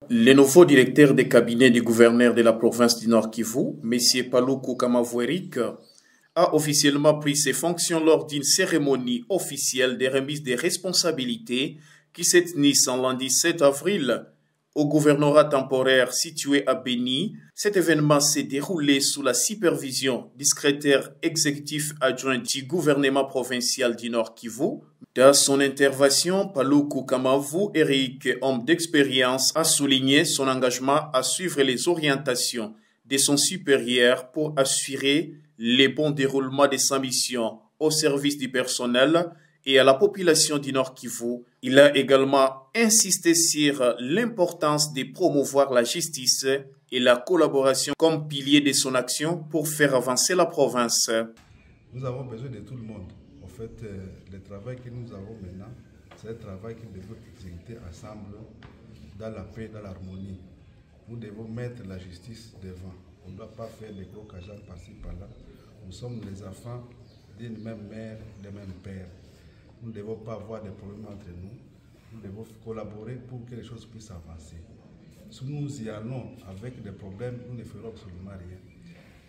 Le nouveau directeur des cabinets du gouverneur de la province du Nord Kivu, M. Paluku Kamavouerik, a officiellement pris ses fonctions lors d'une cérémonie officielle de remise des responsabilités qui s'est tenue ce lundi 7 avril au gouvernorat temporaire situé à Béni. Cet événement s'est déroulé sous la supervision du secrétaire exécutif adjoint du gouvernement provincial du Nord Kivu. Dans son intervention, Paluku Kamavouerik, homme d'expérience, a souligné son engagement à suivre les orientations de son supérieur pour assurer le bon déroulement de sa mission au service du personnel et à la population du Nord Kivu. Il a également insisté sur l'importance de promouvoir la justice et la collaboration comme pilier de son action pour faire avancer la province. Nous avons besoin de tout le monde. En fait, le travail que nous avons maintenant, c'est un travail que nous devons exécuter ensemble dans la paix, dans l'harmonie. Nous devons mettre la justice devant. On ne doit pas faire des gros cajas par-ci, par-là. Nous sommes les enfants d'une même mère, d'un même père. Nous ne devons pas avoir de problèmes entre nous. Nous devons collaborer pour que les choses puissent avancer. Si nous y allons avec des problèmes, nous ne ferons absolument rien.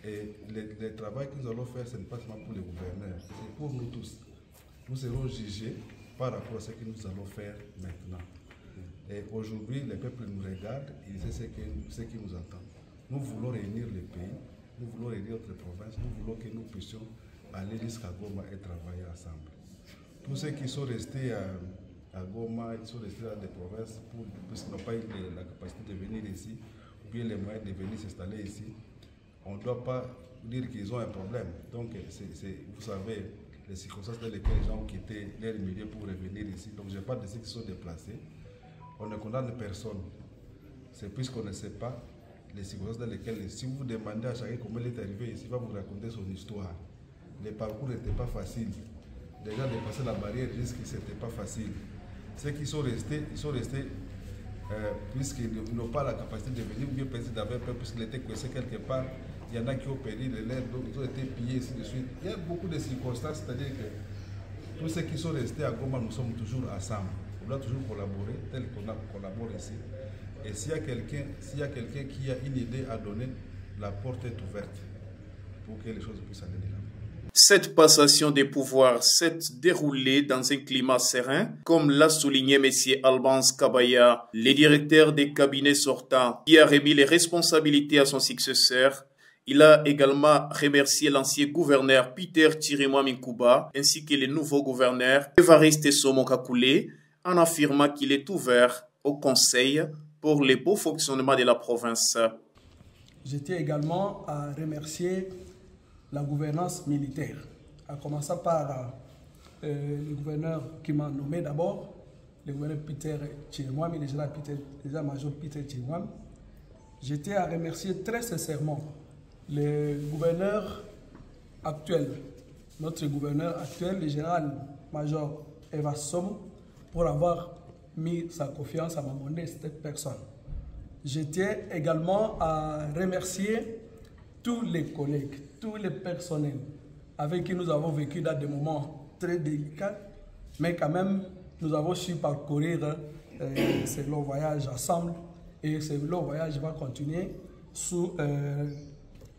Et le travail que nous allons faire, ce n'est pas seulement pour les gouverneurs, c'est pour nous tous. Nous serons jugés par rapport à ce que nous allons faire maintenant. Et aujourd'hui, le peuple nous regarde et il sait ce qui nous attend. Nous voulons réunir le pays, nous voulons réunir notre province, nous voulons que nous puissions aller jusqu'à Goma et travailler ensemble. Tous ceux qui sont restés à Goma, ils sont restés dans des provinces puisqu'ils n'ont pas eu la capacité de venir ici, ou bien les moyens de venir s'installer ici, on ne doit pas dire qu'ils ont un problème. Donc, vous savez, les circonstances dans lesquelles les gens ont quitté leur milieu pour revenir ici. Donc, je parle de ceux qui sont déplacés. On ne condamne personne. C'est puisqu'on ne sait pas les circonstances dans lesquelles, si vous demandez à chacun comment il est arrivé ici, il va vous raconter son histoire. Le parcours n'était pas facile. Les gens dépassaient la barrière, ils disent que ce n'était pas facile. Ceux qui sont restés, puisqu'ils n'ont pas la capacité de venir, ou bien peut-être d'avoir peur, puisqu'ils étaient coincés quelque part. Il y en a qui ont perdu les lèvres, d'autres qui ont été pillés, ainsi de suite. Il y a beaucoup de circonstances, c'est-à-dire que tous ceux qui sont restés à Goma, nous sommes toujours ensemble. On doit toujours collaborer, tel qu'on collabore ici. Et s'il y a quelqu'un qui a une idée à donner, la porte est ouverte pour que les choses puissent aller de l'avant. Cette passation des pouvoirs s'est déroulée dans un climat serein, comme l'a souligné M. Albans Kabaya, le directeur des cabinets sortants, qui a remis les responsabilités à son successeur. Il a également remercié l'ancien gouverneur Peter Chirimwa Minkuba ainsi que le nouveau gouverneur Evariste Somo Kakule, en affirmant qu'il est ouvert au conseil pour le beau fonctionnement de la province. Je tiens également à remercier la gouvernance militaire, en commençant par le gouverneur qui m'a nommé d'abord, le gouverneur Peter Chirimwa, le général-major Peter Chirimwa. Je tiens à remercier très sincèrement le gouverneur actuel, notre gouverneur actuel, le général-major Eva Som, pour avoir mis sa confiance à ma modeste personne. Je tiens également à remercier tous les collègues, tous les personnels avec qui nous avons vécu dans des moments très délicats, mais quand même, nous avons su parcourir ce long voyage ensemble et ce long voyage va continuer sous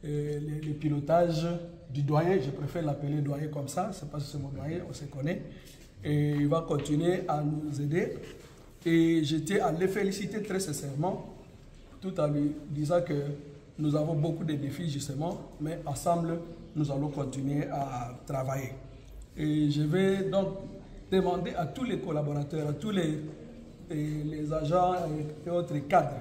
le pilotage du doyen, je préfère l'appeler doyen comme ça, c'est parce que c'est mon doyen, on se connaît, et il va continuer à nous aider. Et je tiens à les féliciter très sincèrement, tout en lui disant que nous avons beaucoup de défis justement, mais ensemble, nous allons continuer à travailler. Et je vais donc demander à tous les collaborateurs, à tous les agents et autres cadres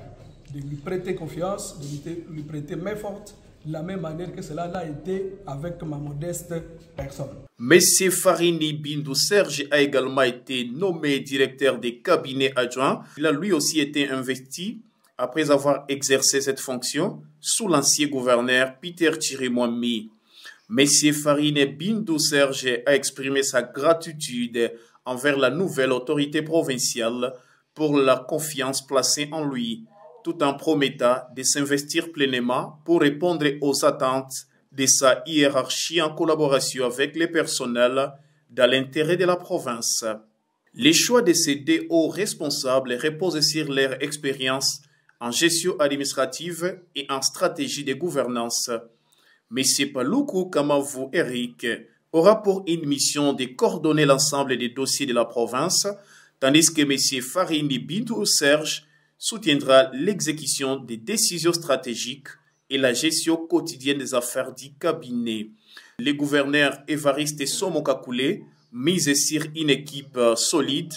de lui prêter confiance, de lui prêter main forte, de la même manière que cela l'a été avec ma modeste personne. M. Farini Bindou Serge a également été nommé directeur des cabinets adjoints. Il a lui aussi été investi après avoir exercé cette fonction sous l'ancien gouverneur Peter Chirimwa Mi. M. Farini Bindou Serge a exprimé sa gratitude envers la nouvelle autorité provinciale pour la confiance placée en lui, tout en promettant de s'investir pleinement pour répondre aux attentes de sa hiérarchie en collaboration avec les personnels dans l'intérêt de la province. Les choix de ces deux hauts responsables reposent sur leur expérience en gestion administrative et en stratégie de gouvernance. M. Paluku Kamavou Eric aura pour une mission de coordonner l'ensemble des dossiers de la province, tandis que M. Farini Bintou Serge soutiendra l'exécution des décisions stratégiques et la gestion quotidienne des affaires du cabinet. Le gouverneur Évariste Somokakoulé mise sur une équipe solide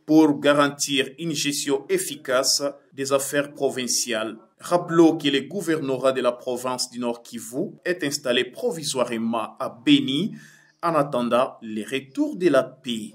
pour garantir une gestion efficace des affaires provinciales. Rappelons que le gouvernorat de la province du Nord Kivu est installé provisoirement à Béni en attendant le retour de la paix.